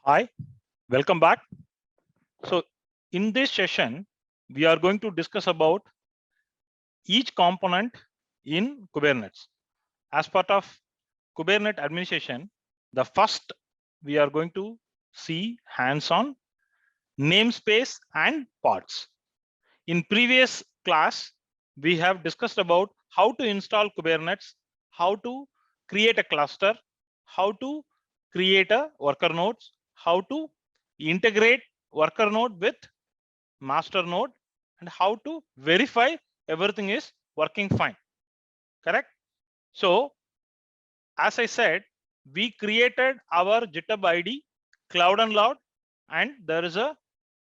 Hi, welcome back. So in this session, we are going to discuss about each component in Kubernetes. As part of Kubernetes administration, the first we are going to see hands-on namespace and pods. In previous class, we have discussed about how to install Kubernetes, how to create a cluster, how to create a worker nodes, how to integrate worker node with master node, and how to verify everything is working fine. Correct? So as I said, we created our GitHub ID, Cloud and Loud, and there is a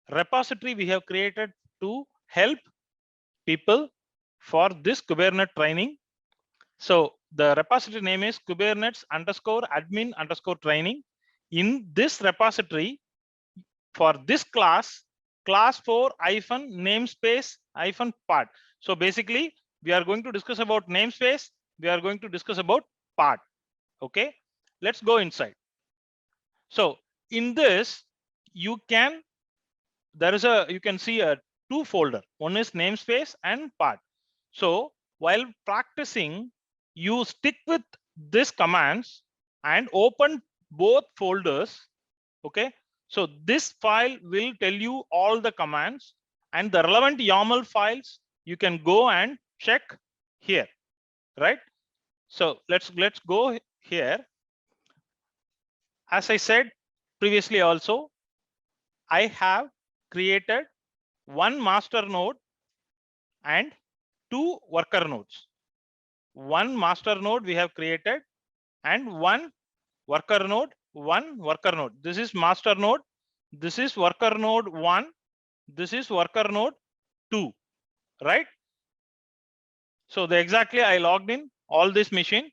repository we have created to help people for this Kubernetes training. So the repository name is Kubernetes_admin_training. In this repository, for this class 4-namespace-part. So basically, we are going to discuss about namespace. We are going to discuss about part. Okay, let's go inside. So in this, you can you can see a two folder. One is namespace and part. So while practicing, you stick with this commands and open both folders. Okay, so this file will tell you all the commands and the relevant YAML files you can go and check here, right? So let's go here. As I said previously also, I have created one master node and two worker nodes. One master node we have created and one worker node, This is master node. This is worker node 1. This is worker node 2, right? So exactly I logged in all this machine.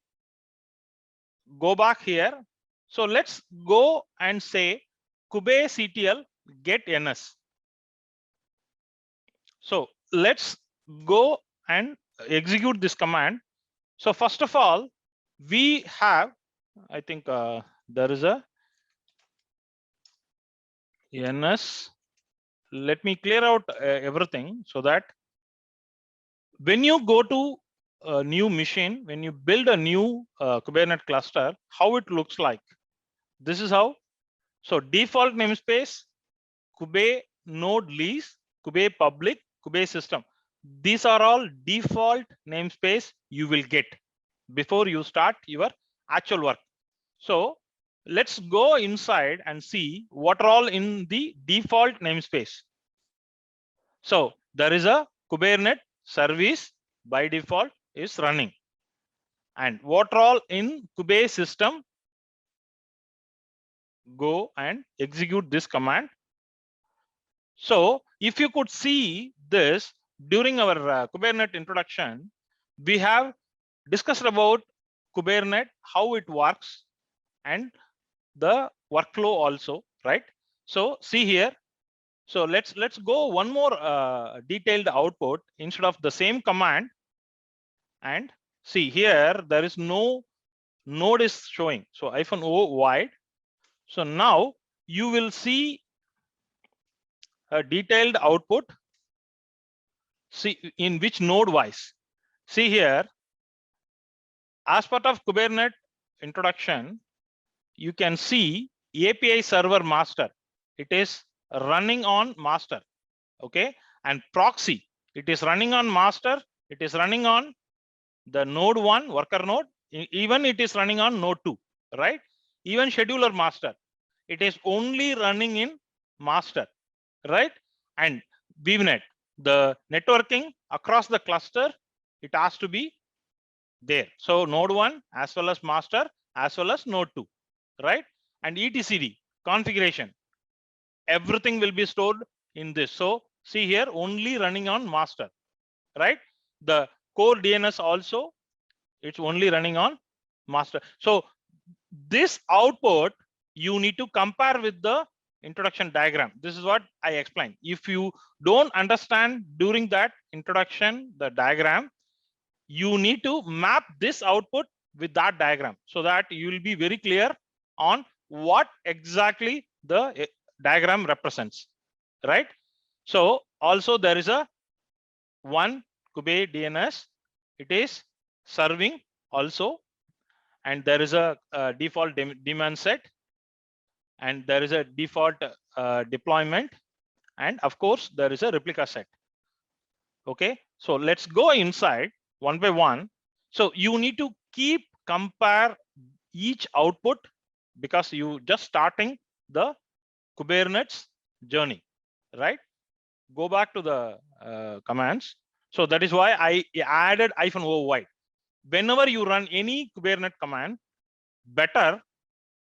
Go back here. So let's go and say kubectl get ns. So let's go and execute this command. So first of all, we have, I think there is a ns. Let me clear out everything so that when you go to a new machine, when you build a new Kubernetes cluster, how it looks like. This is how. So default namespace, kube node lease, kube public, kube system. These are all default namespace you will get before you start your actual work. So let's go inside and see what are all in the default namespace. So there is a Kubernetes service by default is running. And what are all in kube system? Go and execute this command. So if you could see this during our Kubernetes introduction, we have discussed about Kubernetes, how it works, and the workflow also, right? So see here. So let's go one more detailed output instead of the same command. And see here, there is no node is showing. So -o void. So now you will see a detailed output. See in which node wise. See here, as part of Kubernetes introduction, you can see API server master. It is running on master. Okay, and proxy. It is running on master. It is running on the node 1 worker node. Even it is running on node 2, right? Even scheduler master. It is only running in master, right? And VNet, the networking across the cluster, it has to be there. So node 1 as well as master as well as node 2, right? And etcd configuration, everything will be stored in this. So see here, only running on master, right? The core DNS also, it's only running on master. So this output you need to compare with the introduction diagram. This is what I explained. If you don't understand during that introduction, the diagram, you need to map this output with that diagram so that you will be very clear on what exactly the diagram represents, right? So also there is a one Kube DNS, it is serving also, and there is a default demand set, and there is a default deployment, and of course there is a replica set. Okay, so let's go inside one by one. So you need to keep compare each output because you just starting the Kubernetes journey, right? Go back to the commands. So that is why I added -o white. Whenever you run any Kubernetes command, better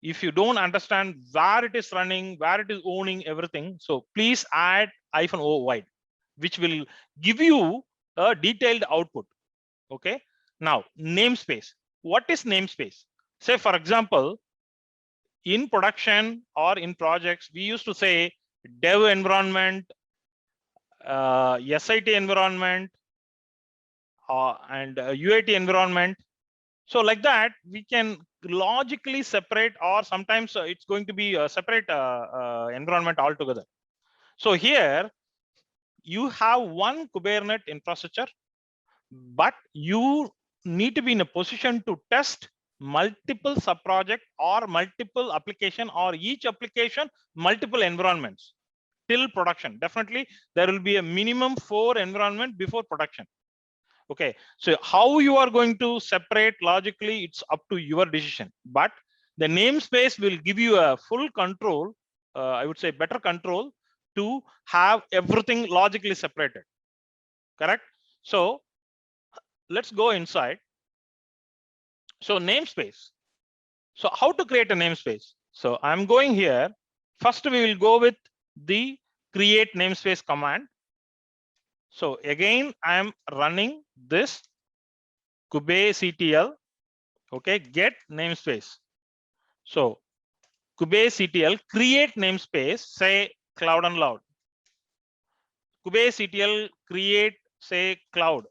if you don't understand where it is running, where it is owning everything. So please add -o white, which will give you a detailed output. Okay. Now namespace. What is namespace? Say for example, in production or in projects, we used to say dev environment, SIT environment, and UAT environment. So like that, we can logically separate, or sometimes it's going to be a separate environment altogether. So here you have one Kubernetes infrastructure, but you need to be in a position to test multiple sub-project or multiple application, or each application multiple environments till production. Definitely there will be a minimum 4 environment before production. Okay, so how you are going to separate logically, it's up to your decision, but the namespace will give you a full control, I would say better control, to have everything logically separated. Correct? So let's go inside. So namespace. So how to create a namespace? So I'm going here. First, we will go with the create namespace command. So again, I'm running this kubectl. Okay, get namespace. So kubectl create namespace, say cloud and loud. kubectl create, say cloud.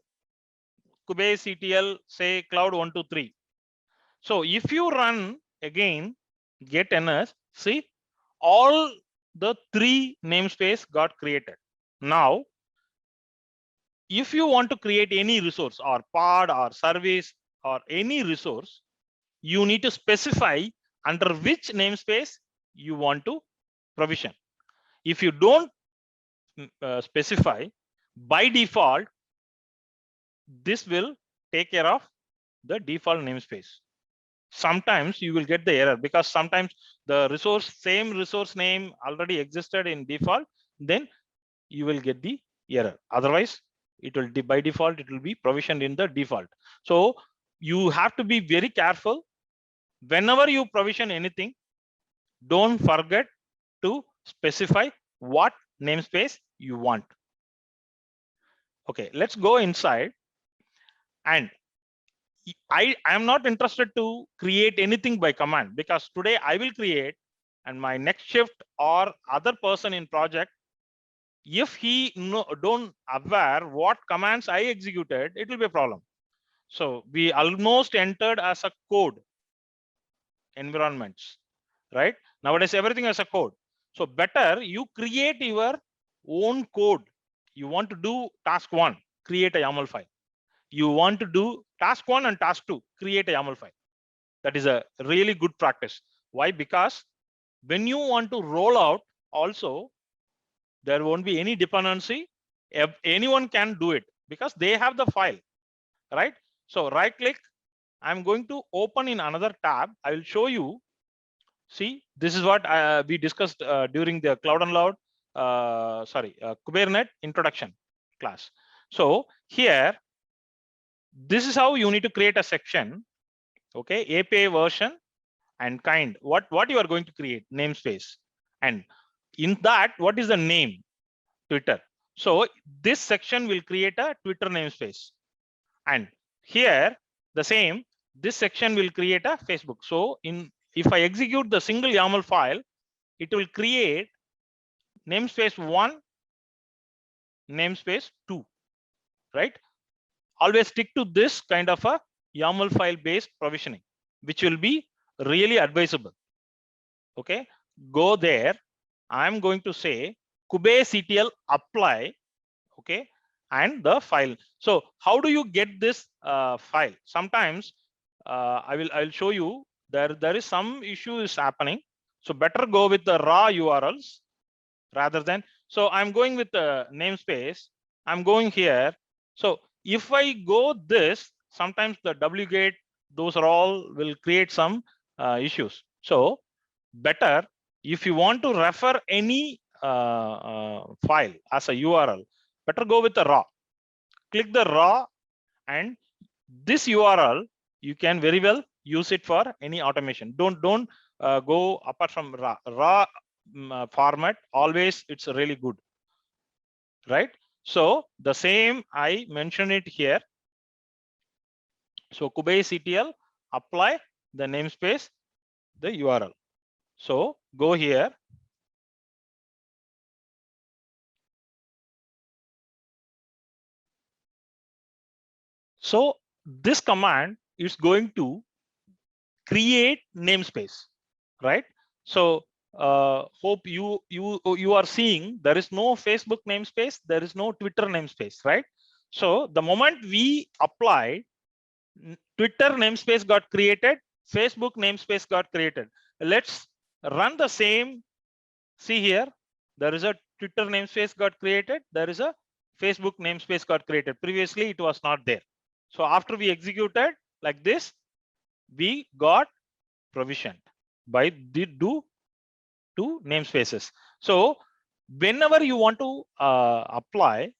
kubectl say cloud 123. So if you run again get ns, see all the 3 namespace got created. Now if you want to create any resource or pod or service or any resource, you need to specify under which namespace you want to provision. If you don't specify, by default this will take care of the default namespace. Sometimes you will get the error because sometimes the same resource name already existed in default, then you will get the error. Otherwise it will by default it will be provisioned in the default. So you have to be very careful whenever you provision anything. Don't forget to specify what namespace you want. Okay, let's go inside. And I am not interested to create anything by command, because today I will create, and my next shift or other person in project, if he don't aware what commands I executed, it will be a problem. So we almost entered as a code environments, right? Nowadays everything as a code. So better you create your own code. You want to do task 1, create a YAML file. You want to do task 1 and task 2, create a YAML file. That is a really good practice. Why? Because when you want to roll out also, there won't be any dependency. Anyone can do it because they have the file, right? So right click, I'm going to open in another tab. I will show you. See, this is what we discussed during the Cloud and Loud, Kubernetes introduction class. So here, this is how you need to create a section. Okay, API version and kind. What you are going to create, namespace, and in that, what is the name? Twitter. So this section will create a Twitter namespace, and here the same. This section will create a Facebook. So if I execute the single YAML file, it will create namespace 1, namespace 2, right? Always stick to this kind of a YAML file based provisioning, which will be really advisable. Okay, go there. I'm going to say kubectl apply, okay, and the file. So how do you get this file? Sometimes I'll show you there is some issue is happening. So better go with the raw URLs rather than. So I'm going with the namespace. I'm going here. So if I go this, sometimes the wget, those are all will create some issues. So better if you want to refer any file as a URL, better go with the raw. Click the raw, and this URL you can very well use it for any automation. Don't go apart from raw format. Always it's really good, right? So the same I mentioned it here. So kubectl apply the namespace, the URL. So go here. So this command is going to create namespace, right? So hope you are seeing there is no Facebook namespace, there is no Twitter namespace, right? So the moment we apply, Twitter namespace got created, Facebook namespace got created. Let's run the same. See here, there is a Twitter namespace got created, there is a Facebook namespace got created. Previously it was not there. So after we executed like this, we got provisioned by the two namespaces. So whenever you want to apply,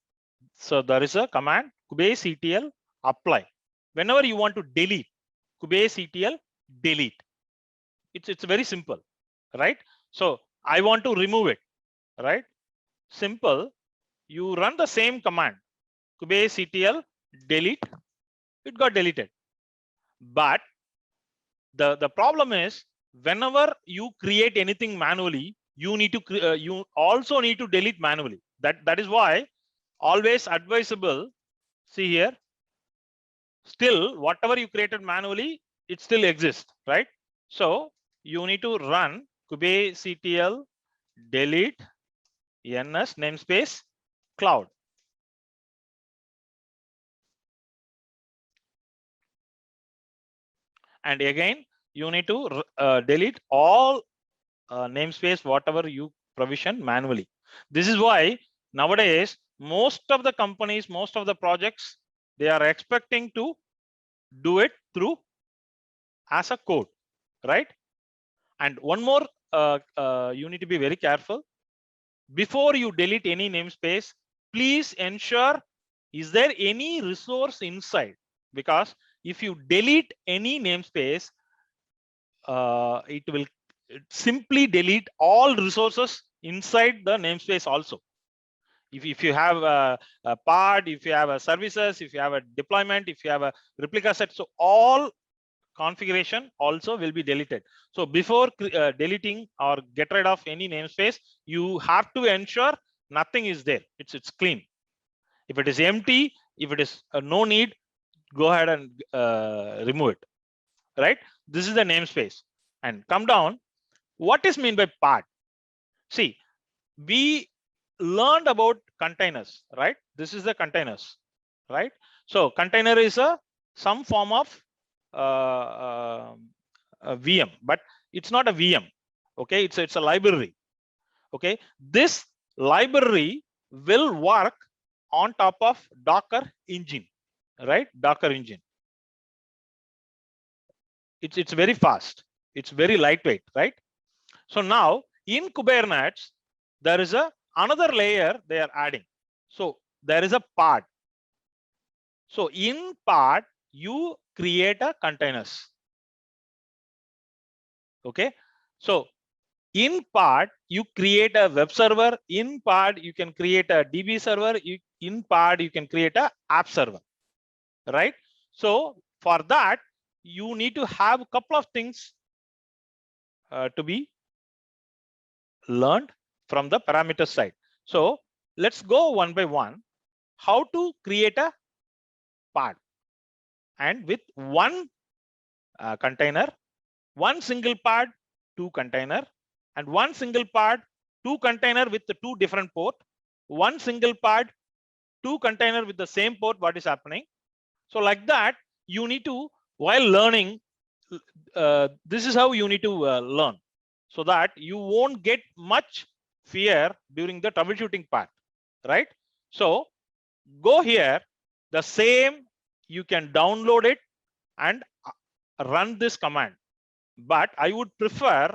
so there is a command kubectl apply. Whenever you want to delete, kubectl delete. It's very simple, right? So I want to remove it, right? Simple. You run the same command kubectl delete. It got deleted. But the problem is, whenever you create anything manually, you need to you also need to delete manually. That is why always advisable. See here, still whatever you created manually, it still exists, right? So you need to run kubectl delete ns namespace cloud. And again, you need to delete all namespace whatever you provision manually. This is why nowadays most of the companies, most of the projects, they are expecting to do it through as a code, right? And one more, you need to be very careful. Before you delete any namespace, please ensure is there any resource inside, because if you delete any namespace, it will simply delete all resources inside the namespace also. If you have a pod, if you have a services, if you have a deployment, if you have a replica set, so all configuration also will be deleted. So before deleting or get rid of any namespace, you have to ensure nothing is there. It's clean. If it is empty, if it is no need, go ahead and remove it, right? This is the namespace. And come down. What is mean by pod? See, we learned about containers, right? This is the containers, right? So container is some form of a VM, but it's not a VM. Okay, it's a library. Okay, this library will work on top of Docker engine, right? Docker engine. It's very fast. It's very lightweight, right? So now in Kubernetes, there is another layer they are adding. So there is a pod. So in pod, you create a containers. Okay. So in pod, you create a web server. In pod, you can create a DB server. In pod, you can create a app server, right? So for that, you need to have a couple of things to be learned from the parameter side. So let's go one by one. How to create a pod, and with one container, one single pod, two container, and one single pod, two container with the two different port, one single pod, two container with the same port, what is happening. So like that, you need to, while learning, this is how you need to learn, so that you won't get much fear during the troubleshooting part, right? So go here, the same, you can download it and run this command, but I would prefer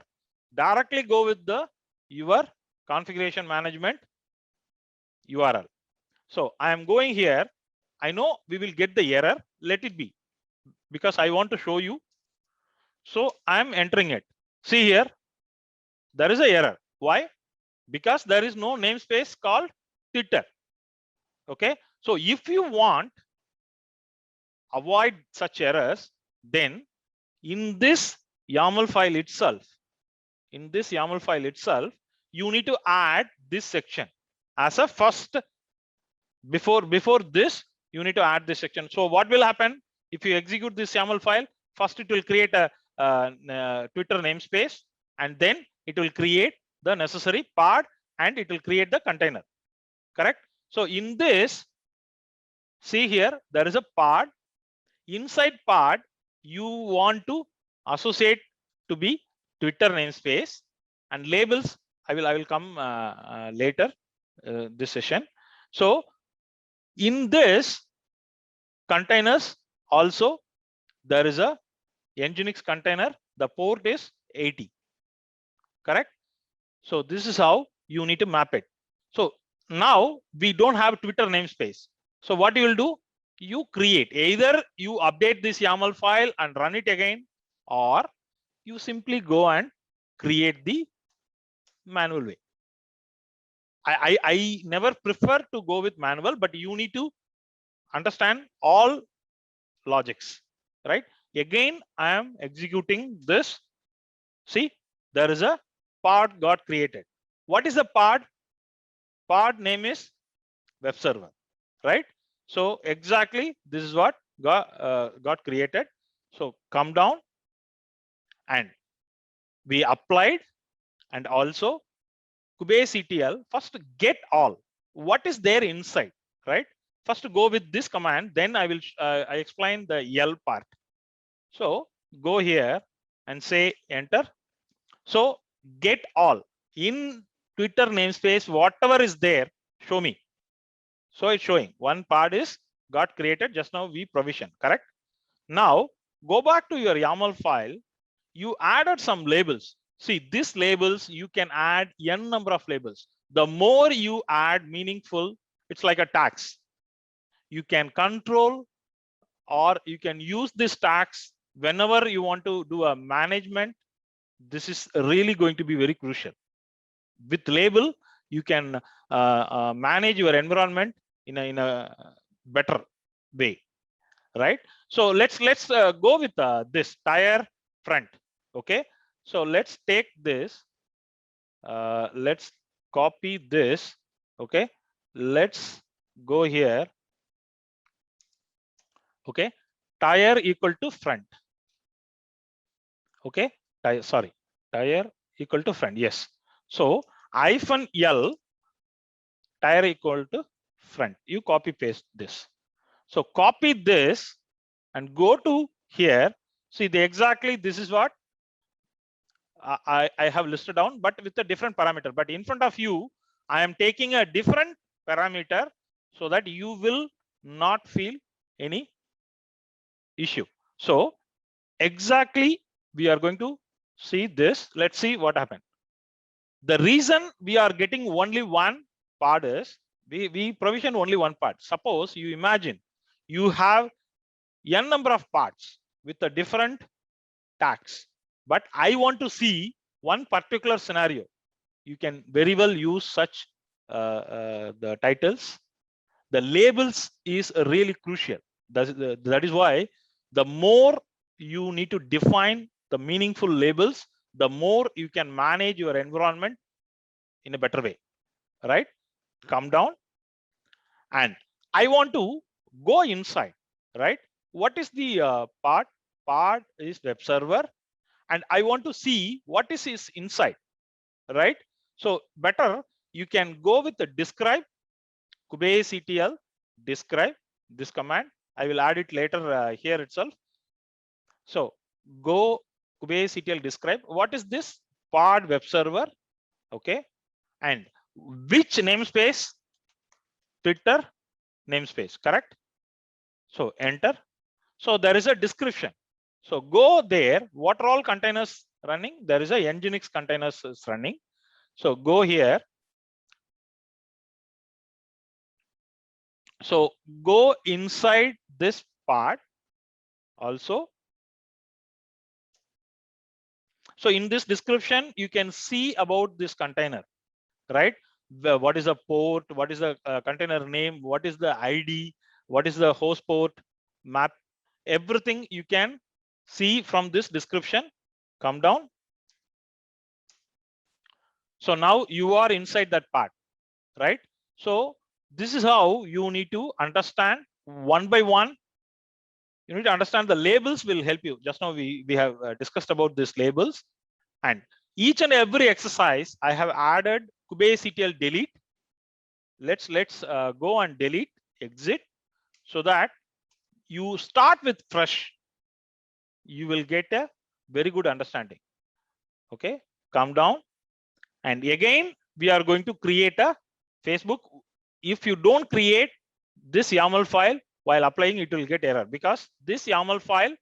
directly go with the your configuration management URL. So I am going here. I know we will get the error. Let it be, because I want to show you. So I am entering it. See here, there is a error. Why? Because there is no namespace called Twitter. Okay. So if you want avoid such errors, then in this YAML file itself, you need to add this section as a first. Before this, you need to add this section. So what will happen if you execute this YAML file? First, it will create a Twitter namespace, and then it will create the necessary pod, and it will create the container. Correct? So in this, see here, there is a pod. Inside pod, you want to associate to be Twitter namespace, and labels. I will come later this session. So in this containers also, there is a Nginx container. The port is 80. Correct? So this is how you need to map it. So now we don't have Twitter namespace. So what you will do? You create, either you update this YAML file and run it again, or you simply go and create the manual way. I never prefer to go with manual, but you need to understand all logics, right? Again, I am executing this. See, there is a pod got created. What is the pod? Pod name is web server, right? So exactly this is what got created. So come down, and we applied, and also Cubase ETL. First, get all. What is there inside, right? First, go with this command. Then I will I explain the L part. So go here and say enter. So get all in Twitter namespace. Whatever is there, show me. So it's showing one part is got created. Just now we provision, correct? Now go back to your YAML file. You added some labels. See, these labels, you can add n number of labels. The more you add meaningful, it's like a tax. You can control, or you can use this tax whenever you want to do a management. This is really going to be very crucial. With label, you can manage your environment in a better way, right? So let's go with this tire front. Okay, so let's take this. Let's copy this. Okay, let's go here. Okay, tire equal to front. Okay, tire equal to front. Yes. So -L tire equal to front. You copy paste this. So copy this and go to here. See, exactly this is what I have listed down, but with a different parameter. But in front of you, I am taking a different parameter so that you will not feel any issue. So exactly we are going to see this. Let's see what happened. The reason we are getting only one part is we provision only one part. Suppose you imagine you have n number of parts with a different tax, but I want to see one particular scenario. You can very well use such the titles. The labels is really crucial. That is why the more you need to define the meaningful labels, the more you can manage your environment in a better way, right? Come down, and I want to go inside, right? What is the part? Part is web server, and I want to see what is inside. right? So better you can go with the describe, kubectl describe this command. I will add it later here itself. So go kubectl describe. What is this? Pod web server. Okay. And which namespace? Twitter namespace, correct? So enter. So there is a description. So go there. What are all containers running? There is a Nginx containers is running. So go here. So go inside this part also. So in this description, you can see about this container, right? What is the port? What is the container name? What is the ID? What is the host port map? Everything you can see from this description. Come down. So now you are inside that part, right? So this is how you need to understand one by one. You need to understand the labels will help you. Just now we have discussed about these labels, and each and every exercise I have added kubectl delete. Let's go and delete, exit, so that you start with fresh. You will get a very good understanding. Okay, come down, and again we are going to create a Facebook. If you don't create this YAML file while applying, it will get error, because this YAML file,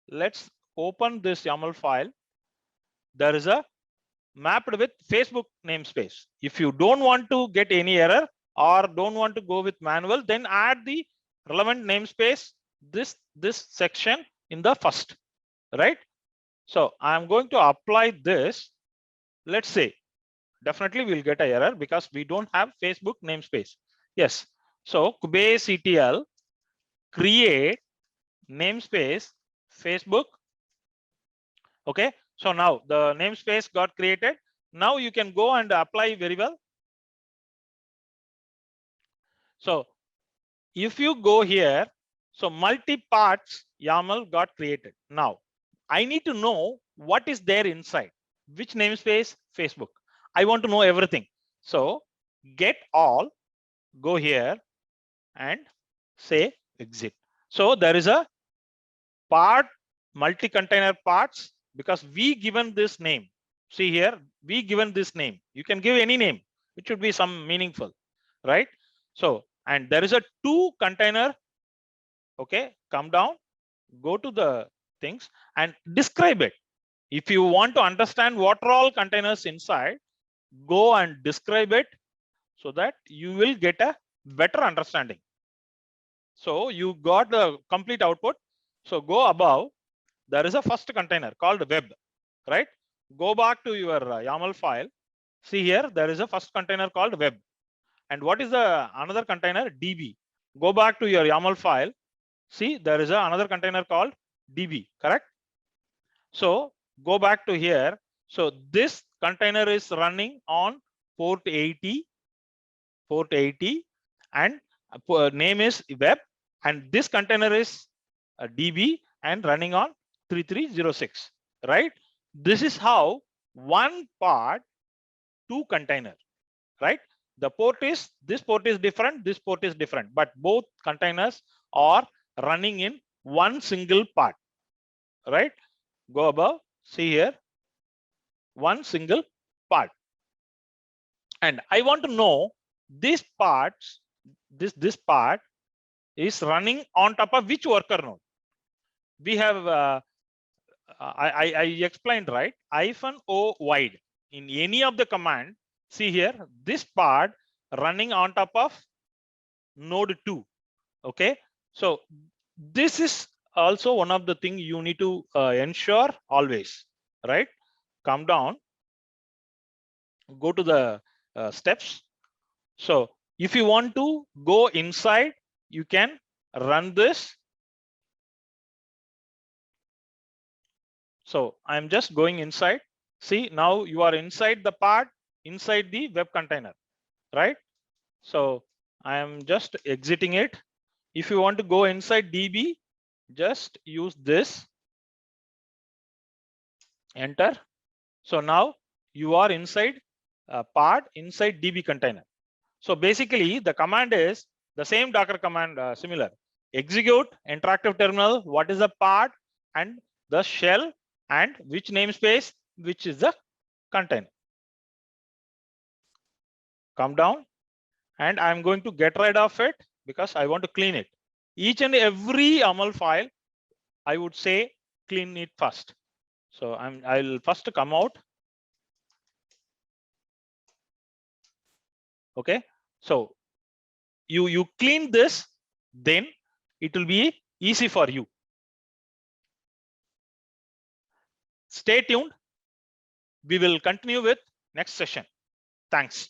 let's open this YAML file. There is a mapped with Facebook namespace. If you don't want to get any error or don't want to go with manual, then add the relevant namespace, this section in the first, right? So I'm going to apply this. Let's say definitely we'll get an error because we don't have Facebook namespace. Yes. So kubectl create namespace Facebook. Okay. So now the namespace got created. Now you can go and apply very well. So if you go here, so multi-parts YAML got created. Now I need to know what is there inside. Which namespace? Facebook. I want to know everything. So get all, go here and say exit. So there is a part, multi-container parts, because we given this name. See here, we given this name. You can give any name. It should be some meaningful, right? So, and there is a 2 container. Okay, come down, go to the things and describe it. If you want to understand what are all containers inside, go and describe it so that you will get a better understanding. So you got the complete output. So go above, there is a first container called web, right? Go back to your YAML file. See here, there is a first container called web. And what is the another container? DB. Go back to your YAML file. See, there is another container called DB, correct? So go back to here. So this container is running on port 80, and name is web, and this container is DB and running on 3306, right? This is how one part, 2 container, right? The port is, this port is different, this port is different, but both containers are running in one single part, right? Go above, see here, one single part. And I want to know these parts, this part is running on top of which worker node. We have I explained, right? -o wide in any of the command. See here, this part running on top of node 2. Okay, so this is also one of the thing you need to ensure always, right? Come down, go to the steps. So if you want to go inside, you can run this. So I'm just going inside. See, now you are inside the part, inside the web container, right? So I am just exiting it. If you want to go inside DB, just use this, enter. So now you are inside a part inside DB container. So basically the command is the same Docker command, similar. Execute interactive terminal, what is the part and the shell and which namespace, which is the container. Come down and I'm going to get rid of it because I want to clean it. Each and every YAML file, I would say clean it first. So I'll first come out. Okay, so you clean this, then it will be easy for you. Stay tuned. We will continue with next session. Thanks.